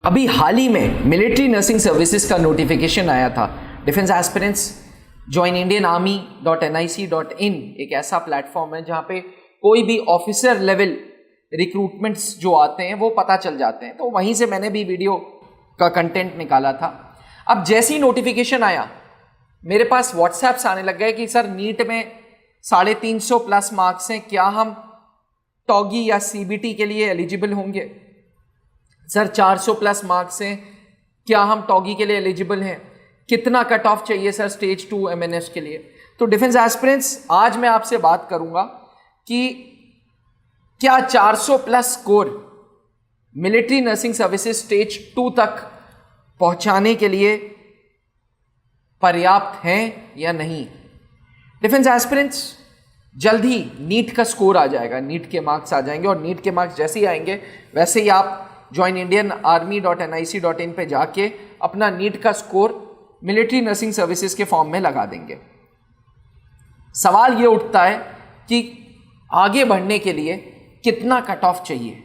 अभी हाल ही में military nursing services का नोटिफिकेशन आया था। Defence aspirants join Indian army.nic.in एक ऐसा प्लेटफॉर्म है जहां पे कोई भी ऑफिसर लेवल रिक्रूटमेंट्स जो आते हैं वो पता चल जाते हैं। तो वहीं से मैंने भी वीडियो का कंटेंट निकाला था। अब जैसे ही नोटिफिकेशन आया मेरे पास व्हाट्सएप्स आने लग गए कि सर नीट में 350 प्लस मार्क्स हैं, क्या हम टॉगी या सीबीटी के लिए एलिजिबल होंगे? सर 400 प्लस मार्क्स हैं, क्या हम टॉगी के लिए एलिजिबल हैं? कितना कट ऑफ चाहिए सर स्टेज 2 एमएनएस के लिए? तो डिफेंस एस्पिरेंट्स आज मैं आपसे बात करूंगा कि क्या 400 plus score military nursing services stage 2 तक पहुंचाने के लिए पर्याप्त हैं या नहीं। डिफेंस एस्पिरेंट्स जल्द ही नीट का स्कोर आ जाएगा, नीट के मार्क्स आ जाएंगे और नीट के मार्क्स जैसे ही आएंगे वैसे ही आप ज्वाइन इंडियन army.nic.in पे जाके अपना नीट का स्कोर मिलिट्री नर्सिंग सर्विसेज के फॉर्म में लगा देंगे। सवाल ये उठता है कि आगे बढ़ने के लिए कितना कट ऑफ चाहिए।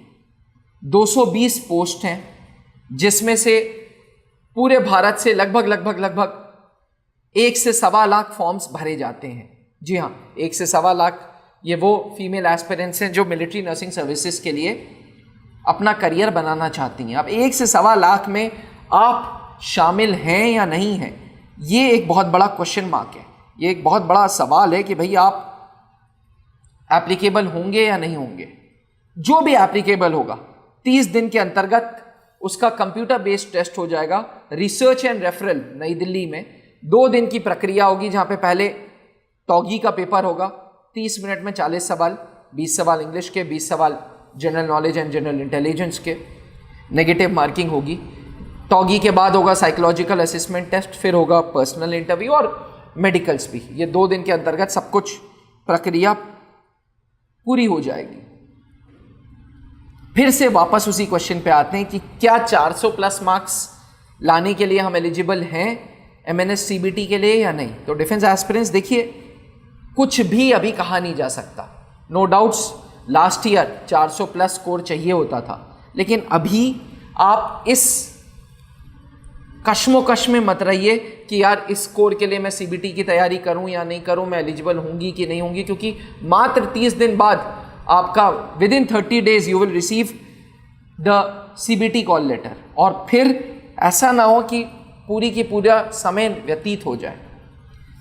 220 पोस्ट हैं जिसमें से पूरे भारत से लगभग 1 से सवा लाख फॉर्म्स भरे जाते हैं। जी हाँ, 1 से सवा लाख ये वो फीमेल एस्पिरेंट्स हैं जो मिलिट्री नर्सिंग सर्विसेज के लिए अपना करियर बनाना चाहती हैं। अब 1 से सवा लाख में आप शामिल हैं या नहीं हैं, ये एक बहुत बड़ा क्वेश्चन मार्क है। ये एक बहुत बड़ा सवाल है कि भाई आप एप्लीकेबल होंगे या नहीं होंगे। जो भी एप्लीकेबल होगा 30 दिन के अंतर्गत उसका कंप्यूटर बेस्ड टेस्ट हो जाएगा। रिसर्च एंड रेफरल नई दिल्ली में 2 दिन की प्रक्रिया होगी जहां पे पहले टॉगी का पेपर होगा 30 मिनट में 40 सवाल, 20 सवाल इंग्लिश के, 20 सवाल general knowledge and general intelligence के, नेगेटिव मार्किंग होगी। टॉगी के बाद होगा साइकोलॉजिकल असेसमेंट टेस्ट, फिर होगा पर्सनल इंटरव्यू और मेडिकल्स भी। ये 2 दिन के अंतर्गत सब कुछ प्रक्रिया पूरी हो जाएगी। फिर से वापस उसी क्वेश्चन पे आते हैं कि क्या 400 प्लस मार्क्स लाने के लिए हम एलिजिबल हैं एमएनएस सीबीटी के लिए या नहीं। तो डिफेंस एस्पिरेंट्स देखिए, कुछ भी अभी कहा नहीं जा सकता। No doubts last year 400 plus score चाहिए होता था, लेकिन अभी आप इस कश्मोकश में मत रहिए कि यार इस स्कोर के लिए मैं सीबीटी की तैयारी करूं या नहीं करूं, मैं एलिजिबल होंगी कि नहीं होंगी, क्योंकि मात्र 30 दिन बाद आपका within 30 days you will receive the CBT call letter. और फिर ऐसा ना हो कि पूरी की पूरा समय व्यतीत हो जाए।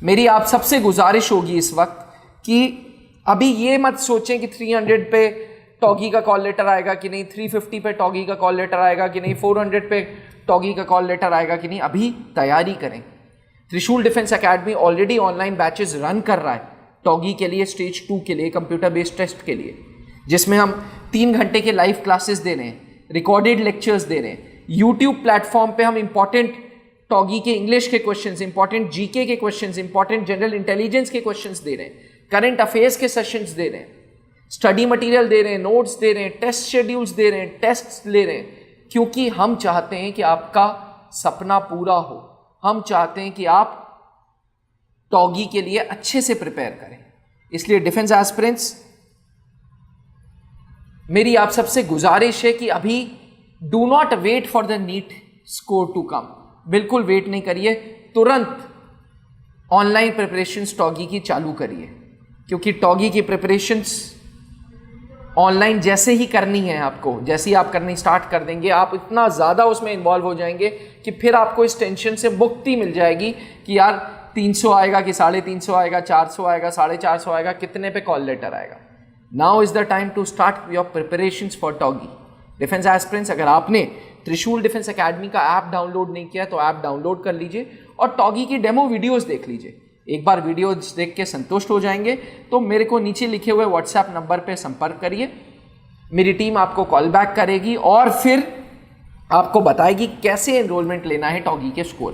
मेरी आप सबसे गुजारिश होगी इस वक्त कि अभी ये मत सोचें कि 300 पे टॉगी का कॉल लेटर आएगा कि नहीं, 350 पे टॉगी का कॉल लेटर आएगा कि नहीं, 400 पे टॉगी का कॉल लेटर आएगा कि नहीं। अभी तैयारी करें। त्रिशूल defence academy already online batches run कर रहा है टॉगी के लिए, स्टेज 2 के लिए, कंप्यूटर बेस्ड टेस्ट के लिए, जिसमें हम 3 घंटे के लाइव क्लासेस दे रहे हैं, रिकॉर्डेड लेक्चर्स दे रहे हैं। यूट्यूब प्लेटफॉर्म पे हम इंपॉर्टेंट टॉगी के इंग्लिश के क्वेश्चंस, इंपॉर्टेंट जीके के क्वेश्चंस, इंपॉर्टेंट जनरल इंटेलिजेंस के क्वेश्चंस दे रहे हैं, करंट अफेयर्स के सेशंस दे रहे हैं, स्टडी मटेरियल दे रहे हैं, नोट्स दे रहे हैं, टेस्ट शेड्यूल्स दे रहे हैं, टेस्ट्स ले रहे हैं, क्योंकि हम चाहते हैं कि आपका सपना पूरा हो। हम चाहते हैं कि आप टॉगी के लिए अच्छे से प्रिपेयर करें। इसलिए डिफेंस एस्पिरेंट्स, मेरी आप सबसे गुजारिश है कि अभी do not wait for the NEET score to come. बिल्कुल वेट नहीं करिए, तुरंत ऑनलाइन प्रिपरेशंस टॉगी की चालू करिए, क्योंकि टॉगी की प्रिपरेशंस ऑनलाइन जैसे ही करनी है आपको, जैसे ही आप करनी स्टार्ट कर देंगे, आप इतना ज़्यादा उसमें इन्वॉल्व हो जाएंगे कि फिर आपको इस टेंशन से मुक्ति मिल जाएगी कि यार 300 आएगा कि 350 आएगा, 400 आएगा, 450 आएगा, कितने पे कॉल लेटर आएगा। Now is the time to start your preparations for टॉगी। डिफेंस एस्पिरेंट्स, अगर आपने त्रिशूल डिफेंस एकेडमी का ऐप डाउनलोड नहीं किया तो ऐप डाउनलोड कर लीजिए और टॉगी की डेमो वीडियोस देख लीजिए। एक बार वीडियोस देख के संतुष्ट हो जाएंगे तो मेरे को नीचे लिखे हुए व्हाट्सएप नंबर पे संपर्क करिए। मेरी टीम आपको कॉल बैक करेगी और फिर आपको बताएगी कैसे एनरोलमेंट लेना है टॉगी के स्कोर,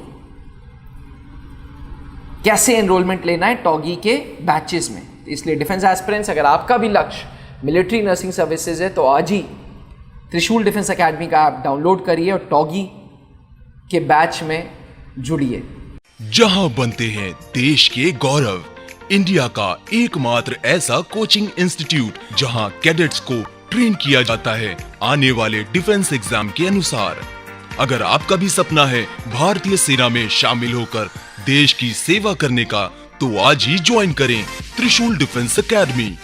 कैसे एनरोलमेंट लेना है टॉगी के बैचेस में। इसलिए डिफेंस एस्पिरेंट्स, अगर आपका भी लक्ष्य मिलिट्री नर्सिंग सर्विसेज है तो आज ही त्रिशूल डिफेंस एकेडमी का ऐप डाउनलोड करिए और टॉगी के बैच में जुड़िए। जहां बनते हैं देश के गौरव, इंडिया का एकमात्र ऐसा कोचिंग इंस्टीट्यूट जहां कैडेट्स को ट्रेन किया जाता है आने वाले डिफेंस एग्जाम के अनुसार। अगर आपका भी सपना है भारतीय सेना में शामिल होकर देश की सेवा करने का, तो आज ही ज्वाइन करें त्रिशूल डिफेंस एकेडमी।